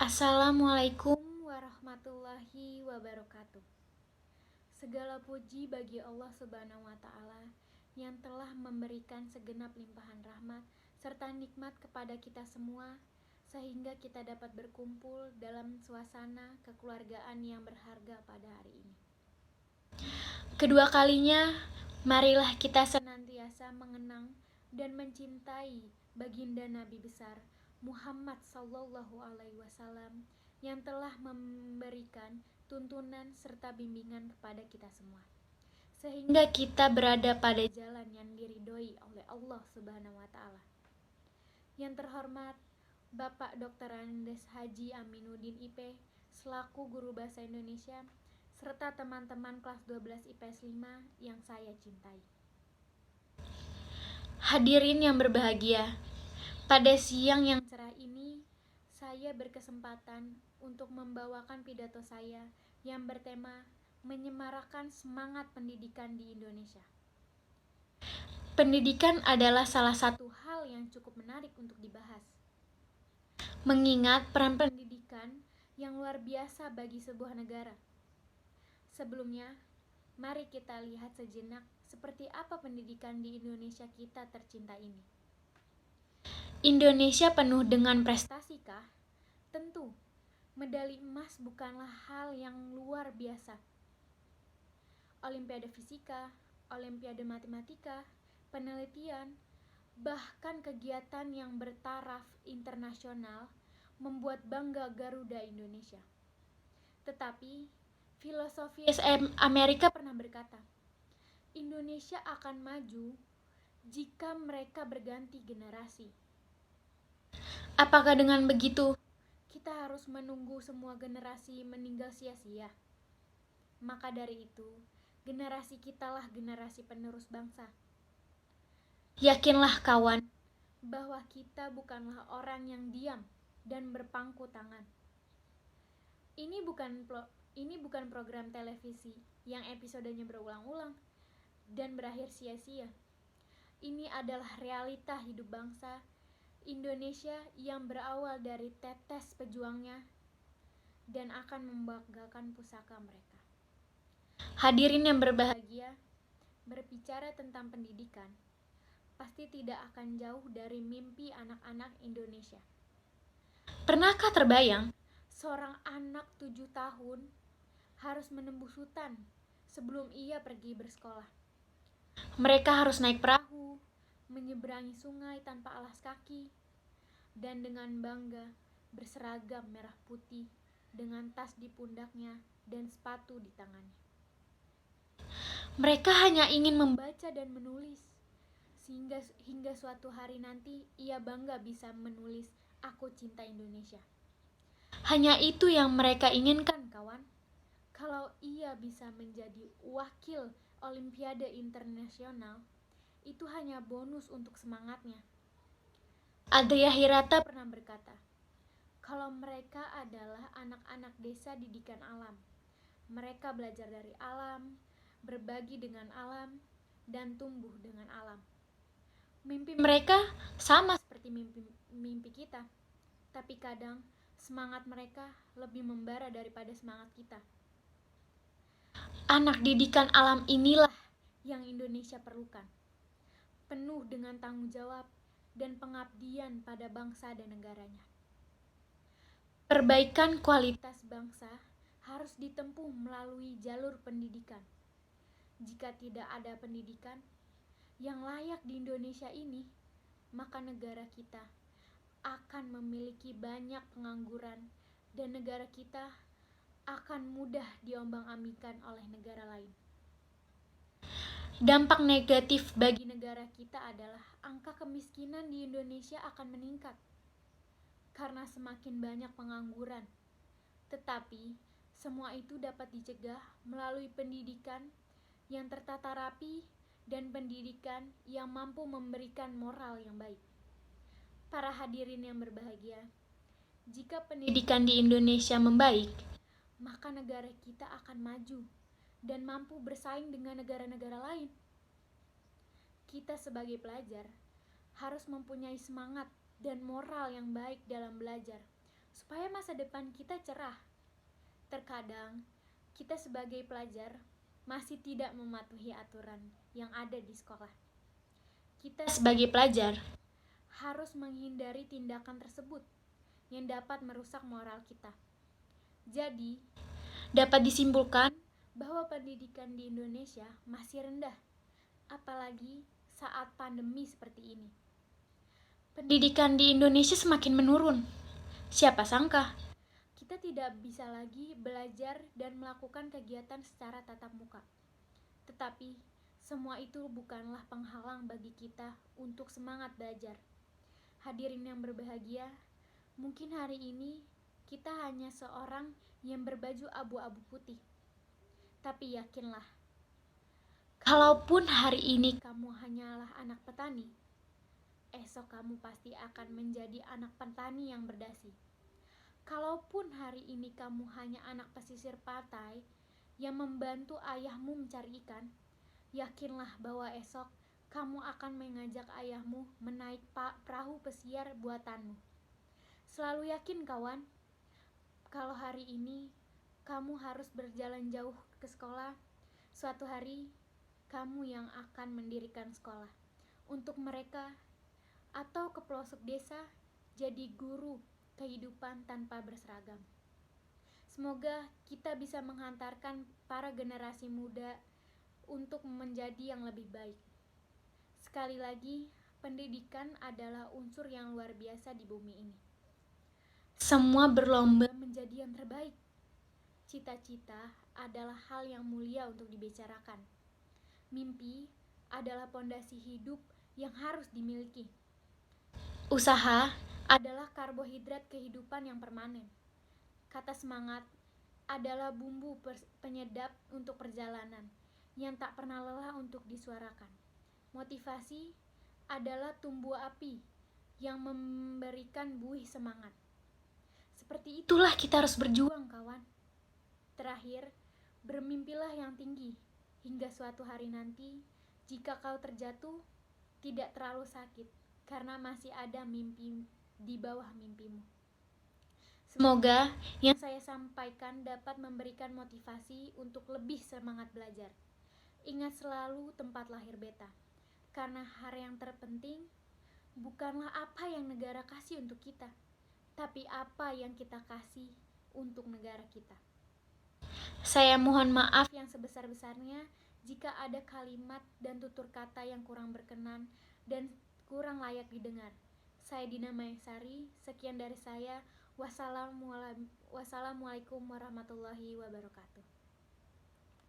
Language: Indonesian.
Assalamualaikum warahmatullahi wabarakatuh. Segala puji bagi Allah Subhanahu wa Ta'ala yang telah memberikan segenap limpahan rahmat serta nikmat kepada kita semua, sehingga kita dapat berkumpul dalam suasana kekeluargaan yang berharga pada hari ini. Kedua kalinya, marilah kita senantiasa mengenang dan mencintai baginda Nabi besar Muhammad Sallallahu Alaihi Wasallam yang telah memberikan tuntunan serta bimbingan kepada kita semua, sehingga kita berada pada jalan yang diridhoi oleh Allah Subhanahu Wa Taala. Yang terhormat Bapak Dr. Andes Haji Aminuddin IP selaku Guru Bahasa Indonesia, serta teman-teman kelas 12 IPS 5 yang saya cintai. Hadirin yang berbahagia, pada siang yang cerah ini, saya berkesempatan untuk membawakan pidato saya yang bertema menyemarakan semangat pendidikan di Indonesia. Pendidikan adalah salah satu hal yang cukup menarik untuk dibahas, mengingat peran pendidikan yang luar biasa bagi sebuah negara. Sebelumnya, mari kita lihat sejenak seperti apa pendidikan di Indonesia kita tercinta ini. Indonesia penuh dengan prestasi kah? Tentu, medali emas bukanlah hal yang luar biasa. Olimpiade fisika, olimpiade matematika, penelitian, bahkan kegiatan yang bertaraf internasional membuat bangga Garuda Indonesia. Tetapi, filosofi Amerika pernah berkata, Indonesia akan maju jika mereka berganti generasi. Apakah dengan begitu, kita harus menunggu semua generasi meninggal sia-sia? Maka dari itu, generasi kitalah generasi penerus bangsa. Yakinlah kawan, bahwa kita bukanlah orang yang diam dan berpangku tangan. Ini bukan program televisi yang episodenya berulang-ulang dan berakhir sia-sia. Ini adalah realita hidup bangsa Indonesia yang berawal dari tetes pejuangnya dan akan membanggakan pusaka mereka. Hadirin yang berbahagia, berbicara tentang pendidikan pasti tidak akan jauh dari mimpi anak-anak Indonesia. Pernahkah terbayang seorang anak 7 tahun harus menembus hutan sebelum ia pergi bersekolah? Mereka harus naik perahu, menyeberangi sungai tanpa alas kaki, dan dengan bangga berseragam merah putih dengan tas di pundaknya dan sepatu di tangannya. Mereka hanya ingin membaca dan menulis, sehingga hingga suatu hari nanti ia bangga bisa menulis "Aku cinta Indonesia". Hanya itu yang mereka inginkan, kawan. Kalau ia bisa menjadi wakil Olimpiade Internasional, itu hanya bonus untuk semangatnya. Adria Hirata pernah berkata, kalau mereka adalah anak-anak desa didikan alam, mereka belajar dari alam, berbagi dengan alam, dan tumbuh dengan alam. Mimpi mereka sama seperti mimpi kita, tapi kadang semangat mereka lebih membara daripada semangat kita. Anak didikan alam inilah yang Indonesia perlukan, penuh dengan tanggung jawab dan pengabdian pada bangsa dan negaranya. Perbaikan kualitas bangsa harus ditempuh melalui jalur pendidikan. Jika tidak ada pendidikan yang layak di Indonesia ini, maka negara kita akan memiliki banyak pengangguran dan negara kita akan mudah diombang-ambingkan oleh negara lain. Dampak negatif bagi negara kita adalah angka kemiskinan di Indonesia akan meningkat karena semakin banyak pengangguran. Tetapi semua itu dapat dicegah melalui pendidikan yang tertata rapi dan pendidikan yang mampu memberikan moral yang baik. Para hadirin yang berbahagia, jika pendidikan di Indonesia membaik, maka negara kita akan maju dan mampu bersaing dengan negara-negara lain. Kita sebagai pelajar harus mempunyai semangat dan moral yang baik dalam belajar, supaya masa depan kita cerah. Terkadang, kita sebagai pelajar masih tidak mematuhi aturan yang ada di sekolah. Kita sebagai pelajar harus menghindari tindakan tersebut yang dapat merusak moral kita. Jadi, dapat disimpulkan bahwa pendidikan di Indonesia masih rendah, apalagi saat pandemi seperti ini. Pendidikan di Indonesia semakin menurun. Siapa sangka kita tidak bisa lagi belajar dan melakukan kegiatan secara tatap muka. Tetapi, semua itu bukanlah penghalang bagi kita untuk semangat belajar. Hadirin yang berbahagia, mungkin hari ini kita hanya seorang yang berbaju abu-abu putih. Tapi yakinlah, kalaupun hari ini kamu hanyalah anak petani, esok kamu pasti akan menjadi anak petani yang berdasi. Kalaupun hari ini kamu hanya anak pesisir pantai yang membantu ayahmu mencari ikan, yakinlah bahwa esok kamu akan mengajak ayahmu menaik perahu pesiar buatanmu. Selalu yakin kawan, kalau hari ini kamu harus berjalan jauh ke sekolah, suatu hari kamu yang akan mendirikan sekolah untuk mereka, atau ke pelosok desa jadi guru kehidupan tanpa berseragam. Semoga kita bisa menghantarkan para generasi muda untuk menjadi yang lebih baik. Sekali lagi, pendidikan adalah unsur yang luar biasa di bumi ini. Semua berlomba menjadi yang terbaik. Cita-cita adalah hal yang mulia untuk dibicarakan. Mimpi adalah pondasi hidup yang harus dimiliki. Usaha adalah karbohidrat kehidupan yang permanen. Kata semangat adalah bumbu penyedap untuk perjalanan yang tak pernah lelah untuk disuarakan. Motivasi adalah tumbuh api yang memberikan buih semangat. Seperti itulah kita harus berjuang, kawan. Terakhir, bermimpilah yang tinggi hingga suatu hari nanti, jika kau terjatuh, tidak terlalu sakit karena masih ada mimpi di bawah mimpimu. Semoga yang saya sampaikan dapat memberikan motivasi untuk lebih semangat belajar. Ingat selalu tempat lahir beta, karena hal yang terpenting bukanlah apa yang negara kasih untuk kita, tapi apa yang kita kasih untuk negara kita. Saya mohon maaf yang sebesar-besarnya jika ada kalimat dan tutur kata yang kurang berkenan dan kurang layak didengar. Saya Dina Maesari, sekian dari saya. Wassalamualaikum warahmatullahi wabarakatuh.